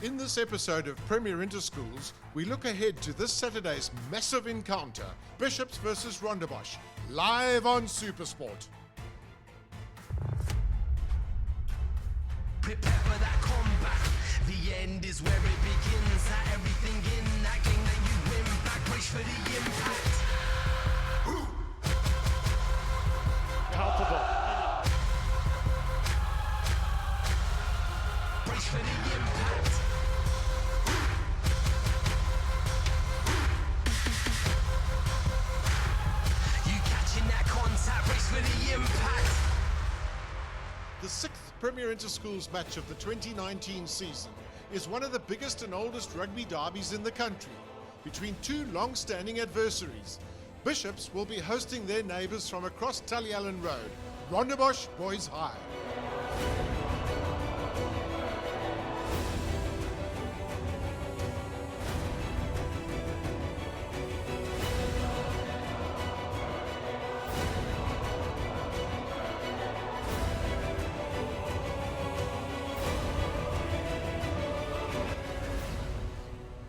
In this episode of Premier Interschools, we look ahead to this Saturday's massive encounter, Bishops versus Rondebosch, live on Supersport. Prepare for that combat. The end is where it begins. Everything in that game that you win back. Brace for the impact. Palpable. Brace for the impact. You catching that contact. Brace for the impact. The sixth Premier Interschools match of the 2019 season is one of the biggest and oldest rugby derbies in the country. Between two long-standing adversaries, Bishops will be hosting their neighbours from across Tullyallen Road, Rondebosch Boys High.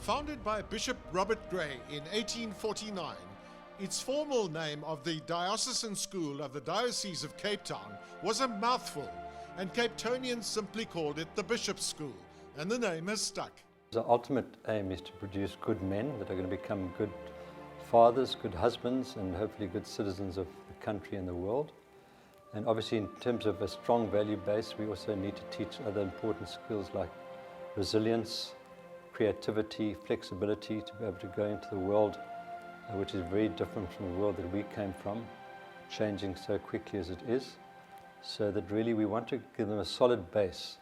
Founded by Bishop Robert Gray in 1849, its formal name of the Diocesan School of the Diocese of Cape Town was a mouthful, and Cape Townians simply called it the Bishop's School, and the name has stuck. The ultimate aim is to produce good men that are going to become good fathers, good husbands, and hopefully good citizens of the country and the world. And obviously, in terms of a strong value base, we also need to teach other important skills like resilience, creativity, flexibility, to be able to go into the world which is very different from the world that we came from, changing so quickly as it is, so that really we want to give them a solid base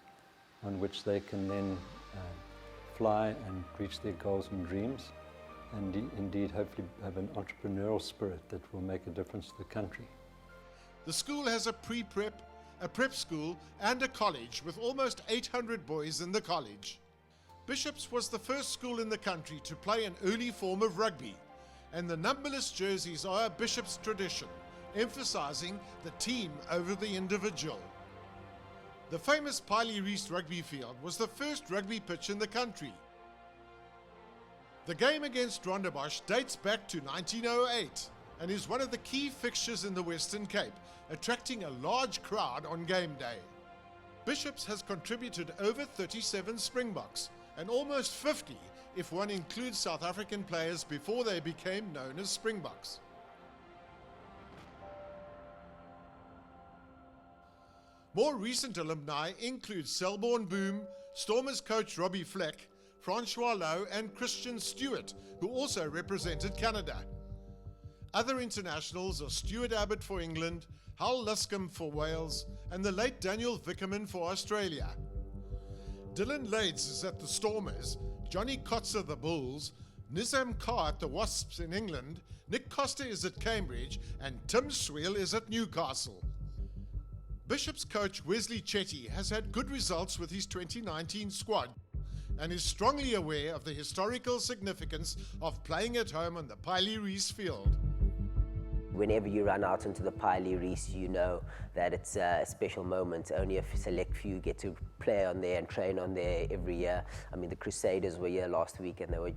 on which they can then fly and reach their goals and dreams, and indeed hopefully have an entrepreneurial spirit that will make a difference to the country. The school has a pre-prep, a prep school and a college with almost 800 boys in the college. Bishops was the first school in the country to play an early form of rugby, and the numberless jerseys are a Bishops tradition, emphasising the team over the individual. The famous Piley Reese rugby field was the first rugby pitch in the country. The game against Rondebosch dates back to 1908 and is one of the key fixtures in the Western Cape, attracting a large crowd on game day. Bishops has contributed over 37 Springboks, and almost 50 if one includes South African players before they became known as Springboks. More recent alumni include Selborne Boom, Stormers coach Robbie Fleck, Francois Lowe and Christian Stewart, who also represented Canada. Other internationals are Stuart Abbott for England, Hal Luscombe for Wales, and the late Daniel Vickerman for Australia. Dylan Lades is at the Stormers, Johnny Kotzer the Bulls, Nizam Carr at the Wasps in England, Nick Costa is at Cambridge, and Tim Sweel is at Newcastle. Bishop's coach Wesley Chetty has had good results with his 2019 squad and is strongly aware of the historical significance of playing at home on the Piley Reese field. Whenever you run out into the Piley Reese, you know that it's a special moment. Only a select few get to play on there and train on there every year. I mean, the Crusaders were here last week, and they were,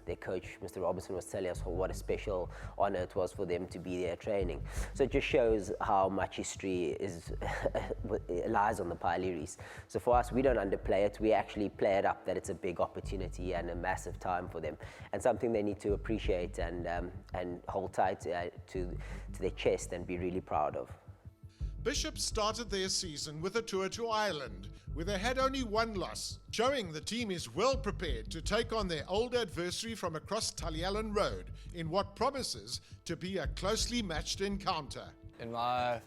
their coach, Mr. Robinson, was telling us what a special honor it was for them to be there training. So it just shows how much history lies on the Piley Reese. So for us, we don't underplay it. We actually play it up that it's a big opportunity and a massive time for them, and something they need to appreciate and hold tight to their chest and be really proud of. Bishops started their season with a tour to Ireland, where they had only one loss, showing the team is well prepared to take on their old adversary from across Tullyallen Road in what promises to be a closely matched encounter. In my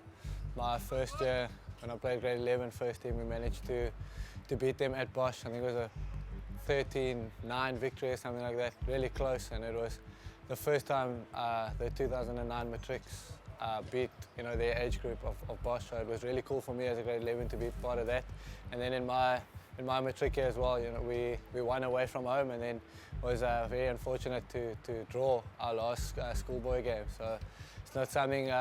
first year, when I played grade 11 first team, we managed to beat them at Bosch. I think it was a 13-9 victory or something like that, really close, and it was the first time the 2009 matrics beat their age group of Bosch, so it was really cool for me as a grade 11 to be part of that. And then in my matric year as well, we won away from home, and then was very unfortunate to draw our last schoolboy game. So it's not something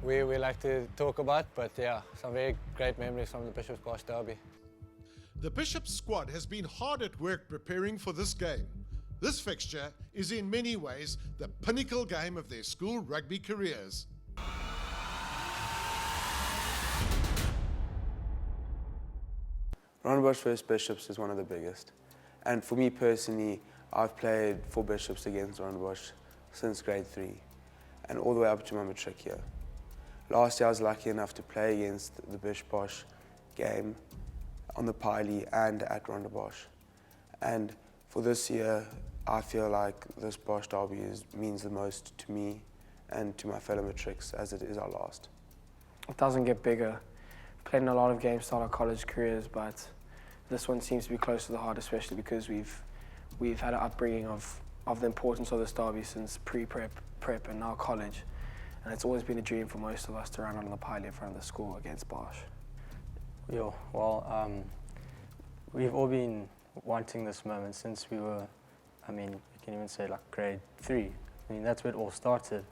we like to talk about, but yeah, some very great memories from the Bishop's Bosch derby. The Bishop's squad has been hard at work preparing for this game. This fixture is in many ways the pinnacle game of their school rugby careers. Rondebosch vs Bishops is one of the biggest. And for me personally, I've played for Bishops against Rondebosch since grade 3 and all the way up to my matric year. Last year I was lucky enough to play against the Bish-Bosch game on the Piley and at Rondebosch. And for this year, I feel like this Bosch derby means the most to me and to my fellow matrics as it is our last. It doesn't get bigger. Played in a lot of games throughout our college careers, but this one seems to be close to the heart, especially because we've had an upbringing of the importance of this derby since pre-prep, prep, and now college. And it's always been a dream for most of us to run on the Piley in front of the school against Bosch. Yeah, well, we've all been wanting this moment since we were, I mean, you can even say like grade 3. I mean, that's where it all started.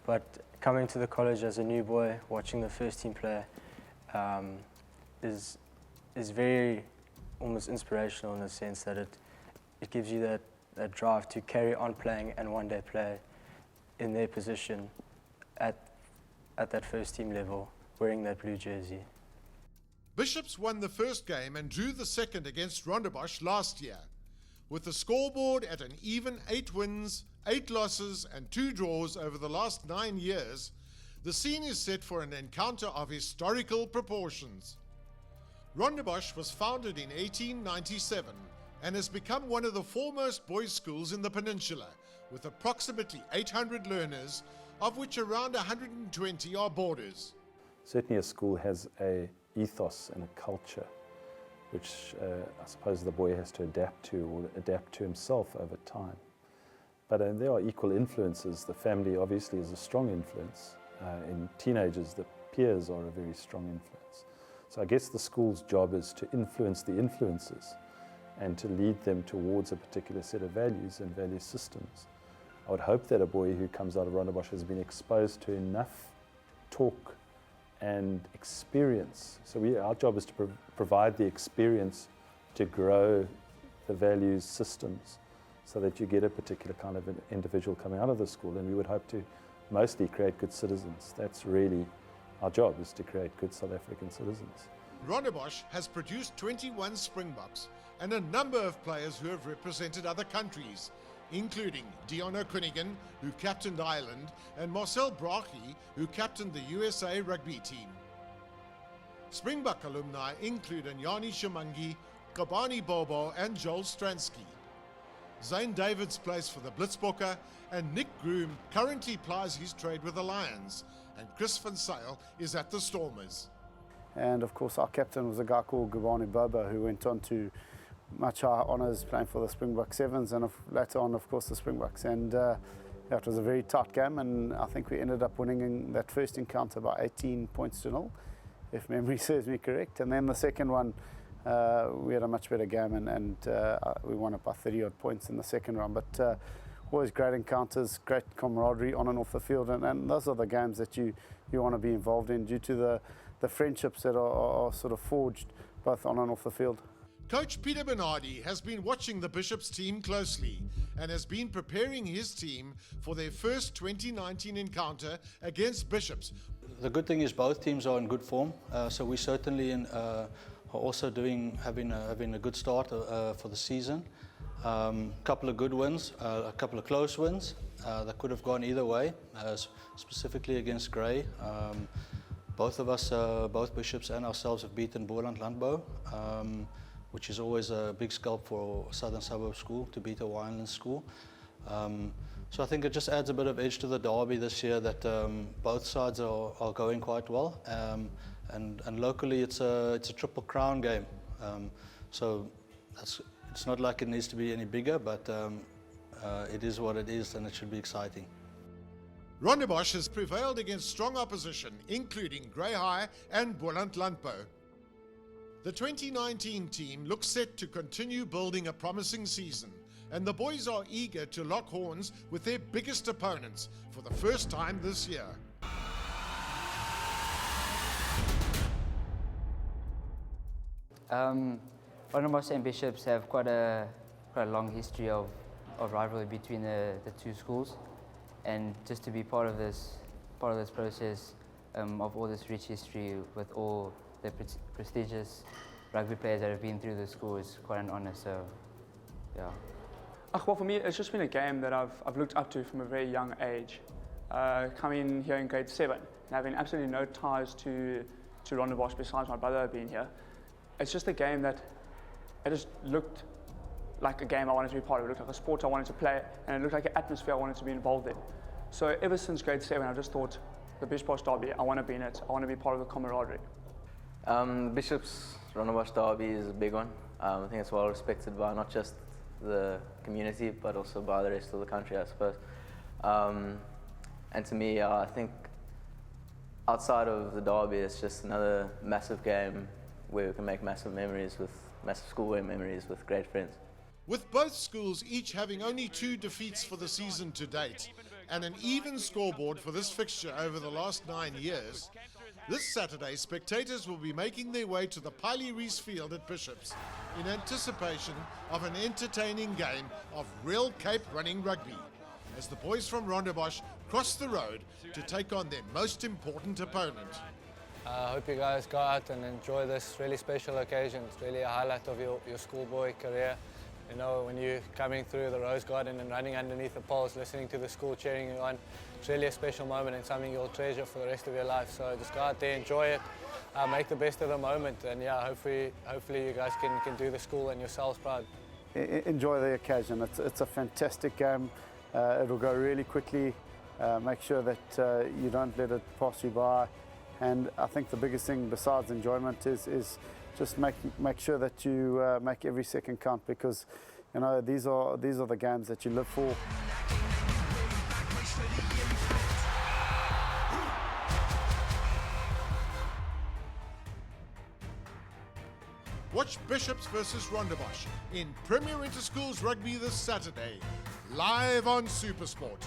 But coming to the college as a new boy, watching the first team play, is very almost inspirational in the sense that it gives you that drive to carry on playing and one day play in their position at that first team level, wearing that blue jersey. Bishops won the first game and drew the second against Rondebosch last year. With the scoreboard at an even 8 wins, 8 losses and 2 draws over the last 9 years, the scene is set for an encounter of historical proportions. Rondebosch was founded in 1897 and has become one of the foremost boys' schools in the peninsula, with approximately 800 learners, of which around 120 are boarders. Certainly a school has a ethos and a culture which I suppose the boy has to adapt to or adapt to himself over time. But there are equal influences. The family obviously is a strong influence. In teenagers, the peers are a very strong influence. So I guess the school's job is to influence the influences and to lead them towards a particular set of values and value systems. I would hope that a boy who comes out of Rondebosch has been exposed to enough talk and experience. So our job is to provide the experience to grow the values systems so that you get a particular kind of an individual coming out of the school, and we would hope to mostly create good citizens. That's really our job, is to create good South African citizens. Rondebosch has produced 21 Springboks and a number of players who have represented other countries, including Dion O'Cunnigan, who captained Ireland, and Marcel Brachi, who captained the USA rugby team. Springbok alumni include Anyani Shamangi, Kabani Bobo, and Joel Stransky. Zane Davids plays for the Blitzbokke, and Nick Groom currently plies his trade with the Lions, and Chris Van Zyl is at the Stormers. And of course our captain was a guy called Gabani Bobo, who went on to much higher honours playing for the Springbok Sevens and later on of course the Springboks. And it was a very tight game, and I think we ended up winning in that first encounter by 18 points to 0, if memory serves me correct. And then the second one, we had a much better game, and we won it by 30 odd points in the second round. But always great encounters, great camaraderie on and off the field, and those are the games that you want to be involved in due to the friendships that are sort of forged both on and off the field. Coach Peter Bernardi has been watching the Bishops team closely and has been preparing his team for their first 2019 encounter against Bishops. The good thing is both teams are in good form, so we certainly are also having a good start for the season. Couple of good wins, a couple of close wins that could have gone either way, specifically against Grey. Both of us, both Bishops and ourselves, have beaten Boland Landbou, which is always a big scalp for a Southern Suburb school to beat a Wineland school. So I think it just adds a bit of edge to the derby this year that both sides are going quite well. And locally it's a triple crown game. So it's not like it needs to be any bigger, but it is what it is, and it should be exciting. Rondebosch has prevailed against strong opposition, including Grey High and Boland Landbou. The 2019 team looks set to continue building a promising season, and the boys are eager to lock horns with their biggest opponents for the first time this year. Rondebosch and Bishops have quite a long history of rivalry between the two schools, and just to be part of this process of all this rich history with all the prestigious rugby players that have been through the school is quite an honour. So, yeah. Well, for me, it's just been a game that I've looked up to from a very young age. Coming here in grade 7 and having absolutely no ties to Rondebosch besides my brother being here. It's just a game that it just looked like a game I wanted to be part of. It looked like a sport I wanted to play, and it looked like an atmosphere I wanted to be involved in. So ever since grade 7, I just thought the Bish-Bosch derby, I want to be in it. I want to be part of the camaraderie. Bishops Rondebosch derby is a big one. I think it's well respected by not just the community, but also by the rest of the country, I suppose. And to me, I think outside of the derby, it's just another massive game where we can make massive schoolwear memories with great friends. With both schools each having only 2 defeats for the season to date and an even scoreboard for this fixture over the last 9 years, this Saturday spectators will be making their way to the Piley Reese Field at Bishops in anticipation of an entertaining game of real Cape running rugby as the boys from Rondebosch cross the road to take on their most important opponent. I hope you guys go out and enjoy this really special occasion. It's really a highlight of your schoolboy career. You know, when you're coming through the Rose Garden and running underneath the poles, listening to the school cheering you on, it's really a special moment and something you'll treasure for the rest of your life. So just go out there, enjoy it, make the best of the moment, and yeah, hopefully you guys can do the school and yourselves proud. Enjoy the occasion. It's a fantastic game. It'll go really quickly. Make sure that you don't let it pass you by. And I think the biggest thing besides enjoyment is just make sure that you make every second count, because you know these are the games that you live for. Watch Bishops versus Rondebosch in Premier Interschools Rugby this Saturday, live on SuperSport.